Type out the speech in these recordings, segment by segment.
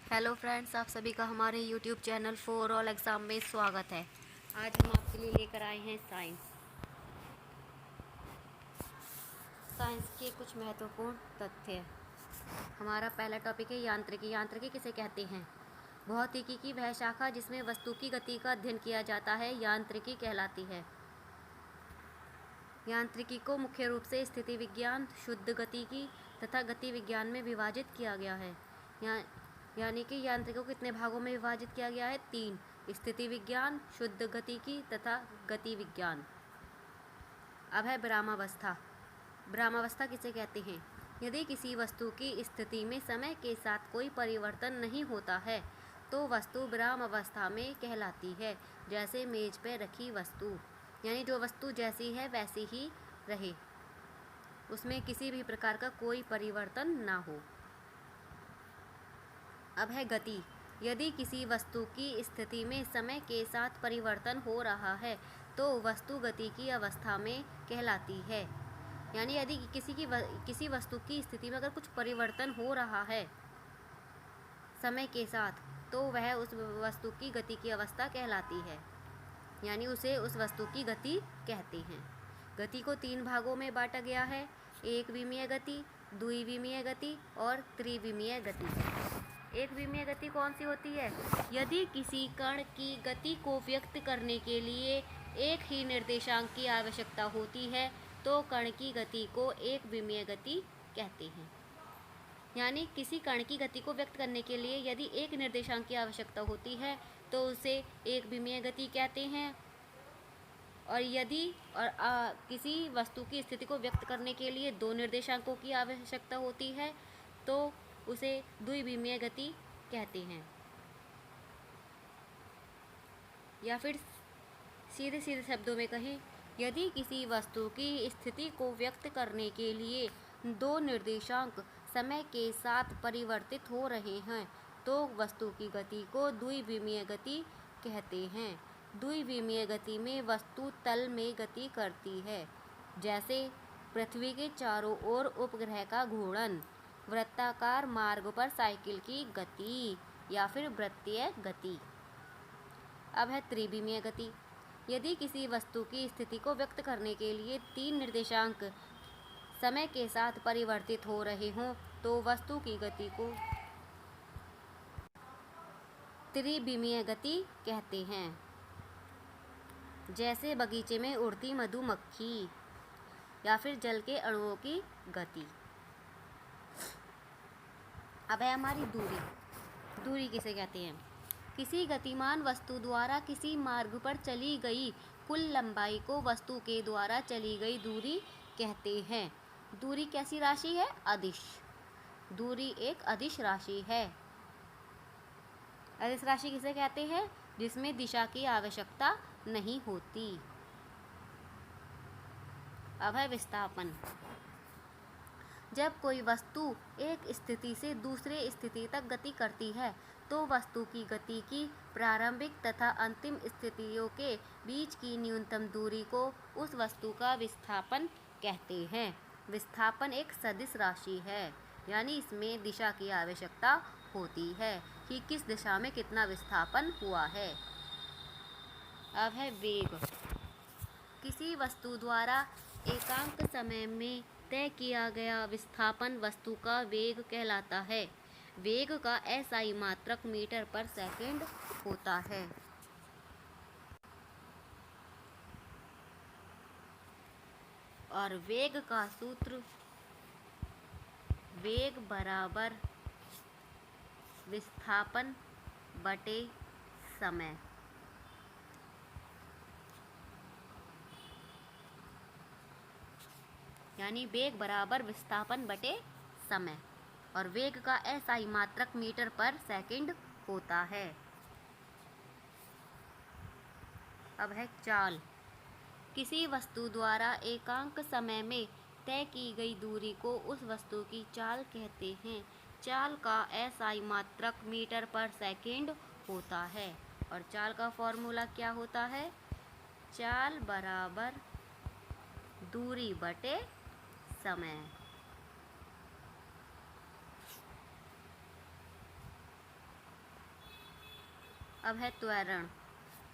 Hello friends, आप सभी का हमारे YouTube channel for all exam में स्वागत है। आज हम आपके लिए लेकर आए हैं साइंस के कुछ महत्वपूर्ण तथ्य। हमारा पहला टॉपिक है यांत्रिकी। यांत्रिकी किसे कहते हैं? भौतिकी की वह शाखा जिसमें वस्तु की गति का अध्ययन किया जाता है यांत्रिकी कहलाती है। यांत्रिकी को मुख्य रूप से स्थिति विज्ञान, शुद्ध गतिकी तथा गति विज्ञान में विभाजित किया गया है। यानी कि यांत्रिकी को कितने भागों में विभाजित किया गया है? 3। स्थिति विज्ञान, शुद्ध गतिकी तथा गति विज्ञान। अब है विरामावस्था। विरामावस्था किसे कहते हैं? यदि किसी वस्तु की स्थिति में समय के साथ कोई परिवर्तन नहीं होता है तो वस्तु विराम अवस्था में कहलाती है। जैसे मेज पर रखी वस्तु, यानी जो वस्तु जैसी है वैसी ही रहे, उसमें किसी भी प्रकार का कोई परिवर्तन ना हो। अब है गति। यदि किसी वस्तु की स्थिति में समय के साथ परिवर्तन हो रहा है तो वस्तु गति की अवस्था में कहलाती है। यानी यदि किसी वस्तु की स्थिति में अगर कुछ परिवर्तन हो रहा है समय के साथ, तो वह उस वस्तु की गति की अवस्था कहलाती है, यानी उसे उस वस्तु की गति कहते हैं। गति को 3 भागों में बांटा गया है: एक विमीय गति, द्विविमीय गति और त्रिविमीय गति। एक विमीय गति कौन सी होती है? यदि किसी कण की गति को व्यक्त करने के लिए एक ही निर्देशांक की आवश्यकता होती है तो कण की गति को एक विमीय गति कहते हैं। यानी किसी कण की गति को व्यक्त करने के लिए यदि एक निर्देशांक की आवश्यकता होती है तो उसे एक विमीय गति कहते हैं, और यदि किसी वस्तु की स्थिति को व्यक्त करने के लिए 2 निर्देशांकों की आवश्यकता होती है तो उसे द्विविमीय गति कहते हैं। या फिर सीधे सीधे शब्दों में कहें, यदि किसी वस्तु की स्थिति को व्यक्त करने के लिए 2 निर्देशांक समय के साथ परिवर्तित हो रहे हैं तो वस्तु की गति को द्विविमीय गति कहते हैं। द्विविमीय गति में वस्तु तल में गति करती है, जैसे पृथ्वी के चारों ओर उपग्रह का घूर्णन, वृत्ताकार मार्ग पर साइकिल की गति या फिर वृत्तीय गति। अब है त्रिविमीय गति। यदि किसी वस्तु की स्थिति को व्यक्त करने के लिए 3 निर्देशांक समय के साथ परिवर्तित हो रहे हों तो वस्तु की गति को त्रिविमीय गति कहते हैं, जैसे बगीचे में उड़ती मधुमक्खी या फिर जल के अणुओं की गति। अब है हमारी दूरी। दूरी किसे कहते हैं? किसी गतिमान वस्तु द्वारा किसी मार्ग पर चली गई कुल लंबाई को वस्तु के द्वारा चली गई दूरी कहते हैं। दूरी कैसी राशि है? अदिश। दूरी एक अदिश राशि है। अदिश राशि किसे कहते हैं? जिसमें दिशा की आवश्यकता नहीं होती। अब है विस्थापन। जब कोई वस्तु एक स्थिति से दूसरे स्थिति तक गति करती है तो वस्तु की गति की प्रारंभिक तथा अंतिम स्थितियों के बीच की न्यूनतम दूरी को उस वस्तु का विस्थापन कहते हैं। विस्थापन एक सदिश राशि है, यानी इसमें दिशा की आवश्यकता होती है कि किस दिशा में कितना विस्थापन हुआ है। अब है वेग। किसी वस्तु द्वारा एकांक समय में तय किया गया विस्थापन वस्तु का वेग कहलाता है। वेग का एसआई मात्रक मीटर पर सेकंड होता है। और वेग का सूत्र वेग बराबर विस्थापन बटे समय। यानी वेग बराबर विस्थापन बटे समय, और वेग का एसआई मात्रक मीटर पर सेकंड होता है। अब है चाल। किसी वस्तु द्वारा एकांक समय में तय की गई दूरी को उस वस्तु की चाल कहते हैं। चाल का एसआई मात्रक मीटर पर सेकंड होता है, और चाल का फॉर्मूला क्या होता है? चाल बराबर दूरी बटे समय। अब है त्वरण।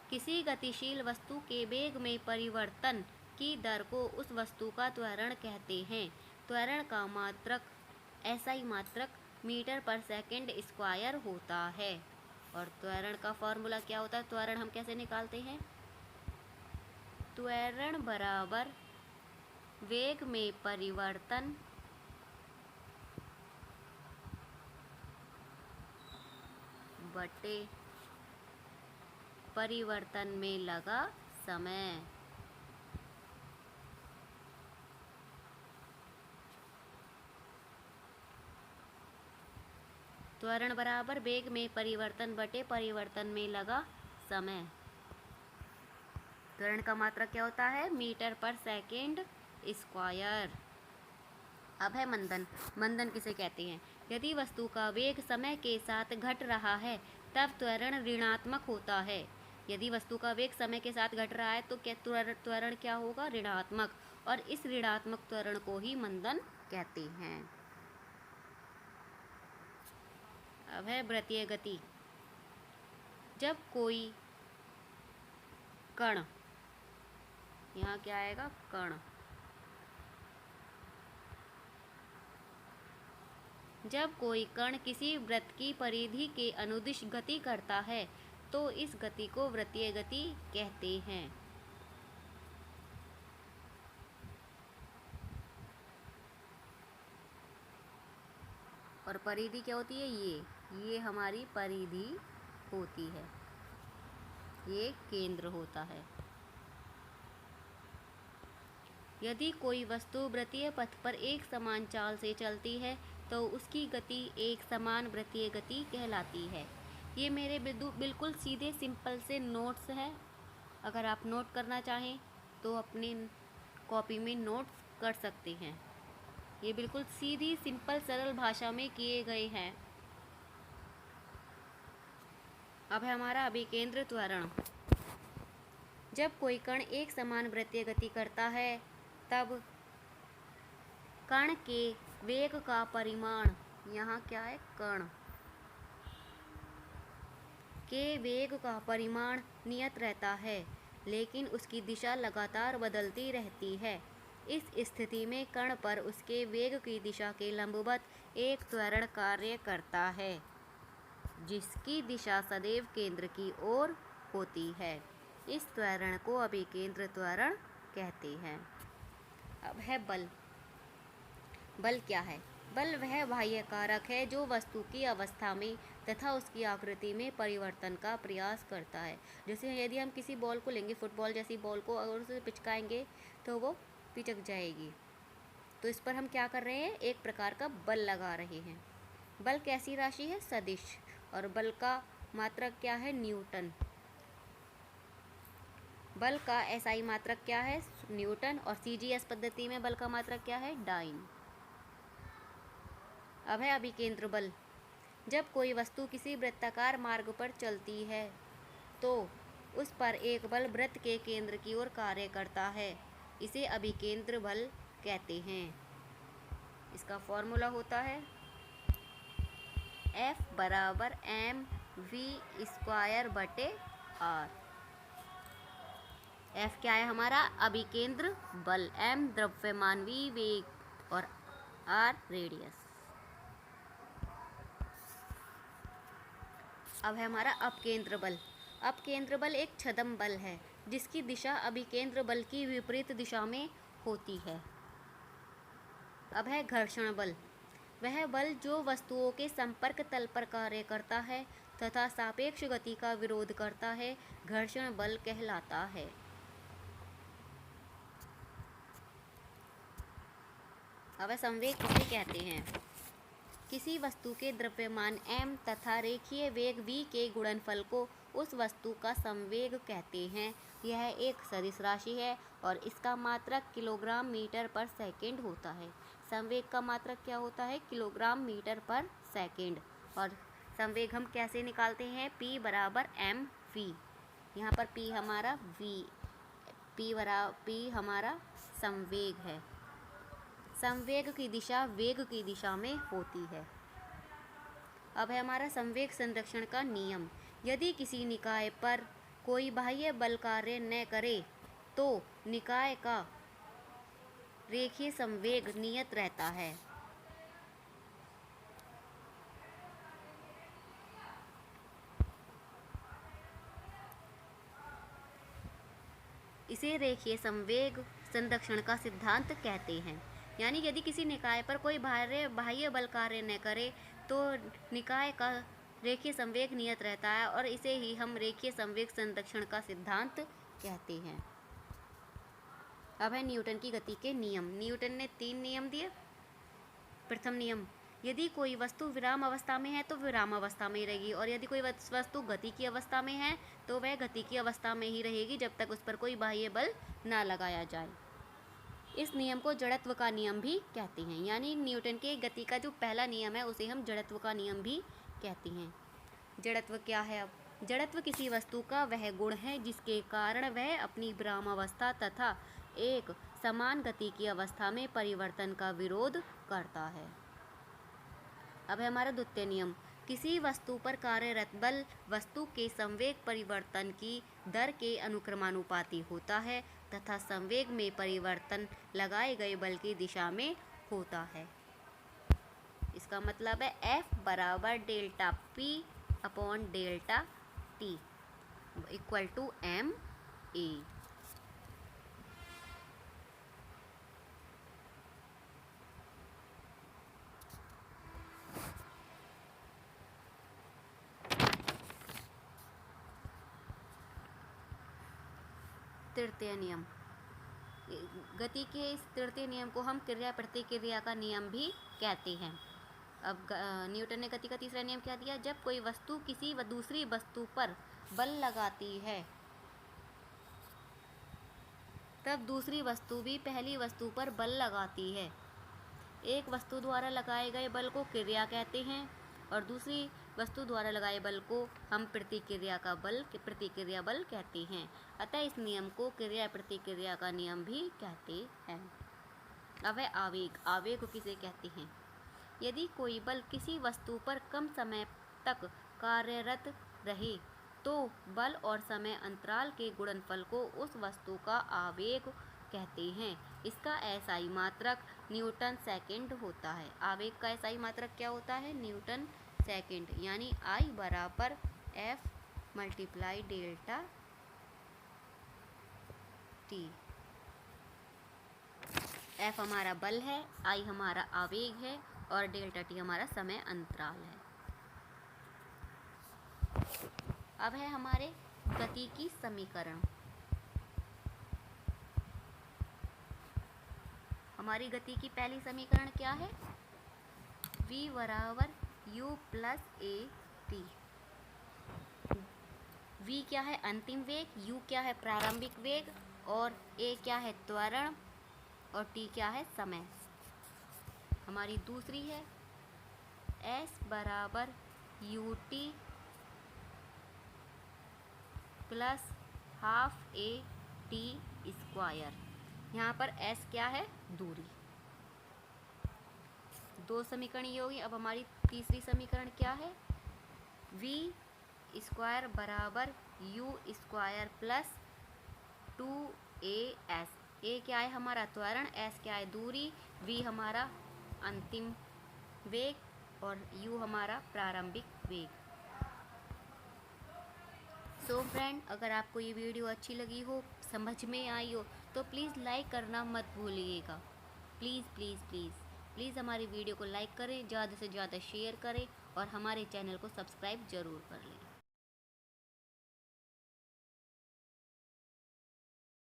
किसी गतिशील वस्तु के वेग में परिवर्तन की दर को उस वस्तु का त्वरण कहते हैं। त्वरण का मात्रक SI मात्रक मीटर पर सेकंड स्क्वायर होता है। और त्वरण का फॉर्मूला क्या होता है? त्वरण हम कैसे निकालते हैं? त्वरण बराबर वेग में परिवर्तन बटे परिवर्तन में लगा समय। त्वरण बराबर वेग में परिवर्तन बटे परिवर्तन में लगा समय। त्वरण का मात्रक क्या होता है? मीटर पर सेकंड स्क्वायर। अब है मंदन। मंदन किसे कहते हैं? यदि वस्तु का वेग समय के साथ घट रहा है तब त्वरण ऋणात्मक होता है। यदि वस्तु का वेग समय के साथ घट रहा है तो त्वरण क्या होगा? ऋणात्मक। और इस ऋणात्मक त्वरण को ही मंदन कहते हैं। अब है वृत्तीय गति। जब कोई कण, यहाँ क्या आएगा? कण। जब कोई कण किसी वृत्त की परिधि के अनुदिश गति करता है तो इस गति को वृत्तीय गति कहते हैं। और परिधि क्या होती है? ये हमारी परिधि होती है, ये केंद्र होता है। यदि कोई वस्तु वृत्तीय पथ पर एक समान चाल से चलती है तो उसकी गति एक समान वृत्तीय गति कहलाती है। ये मेरे बिल्कुल सीधे सिंपल से नोट्स हैं। अगर आप नोट करना चाहें तो अपनी कॉपी में नोट कर सकते हैं। ये बिल्कुल सीधी सिंपल सरल भाषा में किए गए हैं। अब है हमारा अभिकेंद्र त्वरण। जब कोई कण एक समान वृत्तीय गति करता है तब कण के वेग का परिमाण, यहाँ क्या है? कण के वेग का परिमाण नियत रहता है लेकिन उसकी दिशा लगातार बदलती रहती है। इस स्थिति में कण पर उसके वेग की दिशा के लंबवत एक त्वरण कार्य करता है जिसकी दिशा सदैव केंद्र की ओर होती है। इस त्वरण को अभिकेंद्र त्वरण कहते हैं। अब है बल। बल क्या है? बल वह बाह्य कारक है जो वस्तु की अवस्था में तथा उसकी आकृति में परिवर्तन का प्रयास करता है। जैसे यदि हम किसी बॉल को लेंगे, फुटबॉल जैसी बॉल को, अगर उसे पिचकाएंगे तो वो पिचक जाएगी। तो इस पर हम क्या कर रहे हैं? एक प्रकार का बल लगा रहे हैं। बल कैसी राशि है? सदिश। और बल का मात्रक क्या है? न्यूटन। बल का SI मात्रक क्या है? न्यूटन। और CGS पद्धति में बल का मात्रक क्या है? डाइन। अब है अभिकेंद्र बल। जब कोई वस्तु किसी वृत्ताकार मार्ग पर चलती है तो उस पर एक बल वृत्त के केंद्र की ओर कार्य करता है। इसे अभिकेंद्र बल कहते हैं। इसका फॉर्मूला होता है F बराबर mv² बटे r। F क्या है हमारा? अभिकेंद्र बल। m द्रव्यमान, v वेग और r रेडियस। अब है हमारा अपकेंद्र बल। अपकेंद्र बल एक छद्म बल है जिसकी दिशा अभिकेंद्र बल की विपरीत दिशा में होती है। अब है घर्षण बल। वह बल जो वस्तुओं के संपर्क तल पर कार्य करता है तथा सापेक्ष गति का विरोध करता है, घर्षण बल कहलाता है। अब संवेग किसे कहते हैं? किसी वस्तु के द्रव्यमान m तथा रेखीय वेग v के गुणनफल को उस वस्तु का संवेग कहते हैं। यह एक सदिश राशि है और इसका मात्रक किलोग्राम मीटर पर सेकंड होता है। संवेग का मात्रक क्या होता है? किलोग्राम मीटर पर सेकंड। और संवेग हम कैसे निकालते हैं? P बराबर mv। यहाँ पर P हमारा P हमारा संवेग है। संवेग की दिशा वेग की दिशा में होती है। अब है हमारा संवेग संरक्षण का नियम। यदि किसी निकाय पर कोई बाह्य बल कार्य न करे तो निकाय का रेखीय संवेग नियत रहता है। इसे रेखीय संवेग संरक्षण का सिद्धांत कहते हैं। यानी यदि किसी निकाय पर कोई बाह्य बल कार्य न करे तो निकाय का रेखीय संवेग नियत रहता है और इसे ही हम रेखीय संवेग संरक्षण का सिद्धांत कहते हैं। अब है न्यूटन की गति के नियम। न्यूटन ने 3 नियम दिए। प्रथम नियम, यदि कोई वस्तु विराम अवस्था में है तो विराम अवस्था में ही रहेगी, और यदि कोई वस्तु गति की अवस्था में है तो वह गति की अवस्था में ही रहेगी जब तक उस पर कोई बाह्य बल ना लगाया जाए। इस नियम को जड़त्व का नियम भी कहते हैं। यानी न्यूटन के गति का जो पहला नियम है उसे हम जड़त्व का नियम भी कहते हैं। जड़त्व क्या है? अब जड़त्व किसी वस्तु का वह गुण है जिसके कारण वह अपनी विराम अवस्था तथा एक समान गति की अवस्था में परिवर्तन का विरोध करता है। अब है हमारा द्वितीय नियम, किसी वस्तु पर कार्यरत बल वस्तु के संवेग परिवर्तन की दर के अनुक्रमानुपाती होता है तथा संवेग में परिवर्तन लगाए गए बल की दिशा में होता है। इसका मतलब है F बराबर delta P upon delta T equal to ma। तृतीय नियम, गति के इस तृतीय नियम को हम क्रिया प्रतिक्रिया का नियम भी कहते हैं। अब न्यूटन ने गति का तीसरा नियम क्या दिया? जब कोई वस्तु किसी दूसरी वस्तु पर बल लगाती है तब दूसरी वस्तु भी पहली वस्तु पर बल लगाती है। एक वस्तु द्वारा लगाए गए बल को क्रिया कहते हैं और दूसरी वस्तु द्वारा लगाए बल को हम प्रतिक्रिया बल कहते हैं। अतः इस नियम को क्रिया प्रतिक्रिया का नियम भी कहते हैं। अब है आवेग। आवेग को किसे कहते हैं? यदि कोई बल किसी वस्तु पर कम समय तक कार्यरत रहे तो बल और समय अंतराल के गुणनफल को उस वस्तु का आवेग कहते हैं। इसका एसआई मात्रक न्यूटन सेकंड होता है। आवेग का एसआई मात्रक क्या होता है? Newton second. यानी I बराबर F multiply delta T। F हमारा बल है, I हमारा आवेग है और डेल्टा T हमारा समय अंतराल है। अब है हमारे गति की समीकरण। हमारी गति की पहली समीकरण क्या है? V बराबर U plus A T. V क्या है? अंतिम वेग। U क्या है? प्रारंभिक वेग। और A क्या है? त्वरण। और T क्या है? समय। हमारी दूसरी है S बराबर U T plus half A T square. यहाँ पर S क्या है? दूरी। 2 समीकरण ये होगी। अब हमारी तीसरी समीकरण क्या है? V स्क्वायर बराबर U square plus 2AS। A क्या है? हमारा त्वरण। S क्या है? दूरी। V हमारा अंतिम वेग और U हमारा प्रारंभिक वेग। सो फ्रेंड, अगर आपको ये वीडियो अच्छी लगी हो, समझ में आई हो, तो प्लीज़ लाइक करना मत भूलिएगा। प्लीज़ प्लीज़ प्लीज़ प्लीज़ हमारी वीडियो को लाइक करें, ज़्यादा से ज़्यादा शेयर करें और हमारे चैनल को सब्सक्राइब ज़रूर कर लें।